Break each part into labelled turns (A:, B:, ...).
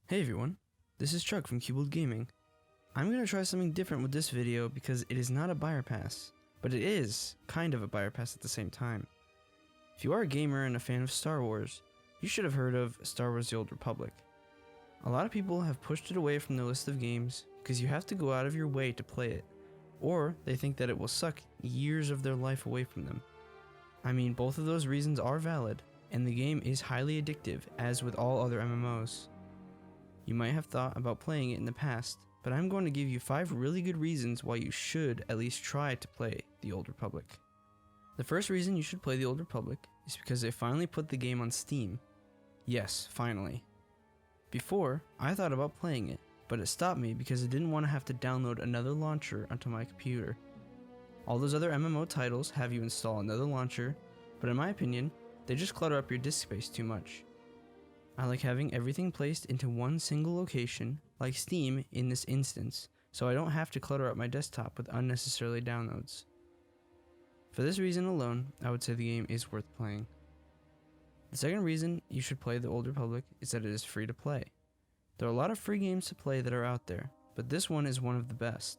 A: Hey everyone, this is Chuck from Cubold Gaming. I'm going to try something different with this video because it is not a buyer pass, but it is kind of a buyer pass at the same time. If you are a gamer and a fan of Star Wars, you should have heard of Star Wars: The Old Republic. A lot of people have pushed it away from their list of games because you have to go out of your way to play it, or they think that it will suck years of their life away from them. I mean, both of those reasons are valid, and the game is highly addictive, as with all other MMOs. You might have thought about playing it in the past, but I'm going to give you 5 really good reasons why you should at least try to play The Old Republic. The first reason you should play The Old Republic is because they finally put the game on Steam. Yes, finally. Before, I thought about playing it, but it stopped me because I didn't want to have to download another launcher onto my computer. All those other MMO titles have you install another launcher, but in my opinion, they just clutter up your disk space too much. I like having everything placed into one single location, like Steam in this instance, so I don't have to clutter up my desktop with unnecessarily downloads. For this reason alone, I would say the game is worth playing. The second reason you should play The Old Republic is that it is free to play. There are a lot of free games to play that are out there, but this one is one of the best.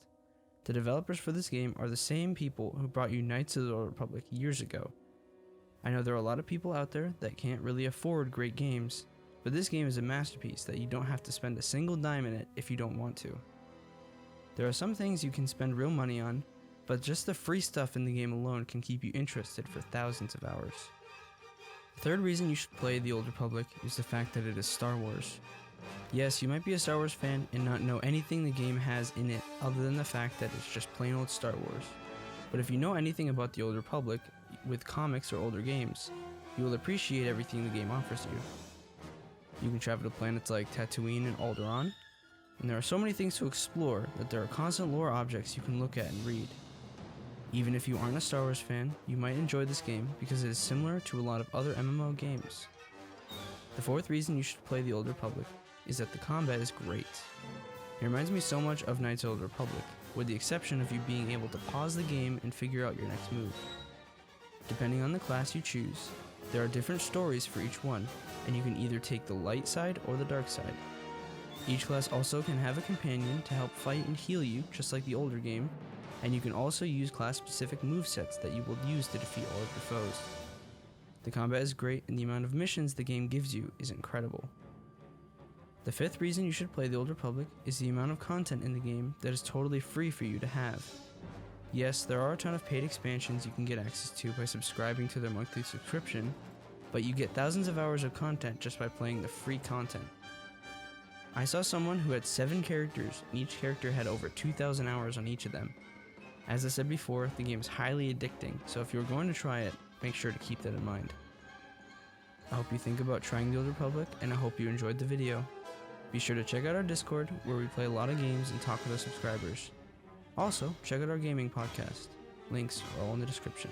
A: The developers for this game are the same people who brought you Knights of the Old Republic years ago. I know there are a lot of people out there that can't really afford great games, but this game is a masterpiece that you don't have to spend a single dime in it if you don't want to. There are some things you can spend real money on, but just the free stuff in the game alone can keep you interested for thousands of hours. The third reason you should play The Old Republic is the fact that it is Star Wars. Yes, you might be a Star Wars fan and not know anything the game has in it other than the fact that it's just plain old Star Wars. But if you know anything about The Old Republic with comics or older games, you will appreciate everything the game offers you. You can travel to planets like Tatooine and Alderaan, and there are so many things to explore that there are constant lore objects you can look at and read. Even if you aren't a Star Wars fan, you might enjoy this game because it is similar to a lot of other MMO games. The fourth reason you should play The Old Republic is that the combat is great. It reminds me so much of Knights of the Old Republic, with the exception of you being able to pause the game and figure out your next move. Depending on the class you choose, there are different stories for each one, and you can either take the light side or the dark side. Each class also can have a companion to help fight and heal you, just like the older game, and you can also use class-specific movesets that you will use to defeat all of your foes. The combat is great, and the amount of missions the game gives you is incredible. The fifth reason you should play The Old Republic is the amount of content in the game that is totally free for you to have. Yes, there are a ton of paid expansions you can get access to by subscribing to their monthly subscription, but you get thousands of hours of content just by playing the free content. I saw someone who had 7 characters, and each character had over 2,000 hours on each of them. As I said before, the game is highly addicting, so if you're going to try it, make sure to keep that in mind. I hope you think about trying The Old Republic, and I hope you enjoyed the video. Be sure to check out our Discord, where we play a lot of games and talk with our subscribers. Also, check out our gaming podcast. Links are all in the description.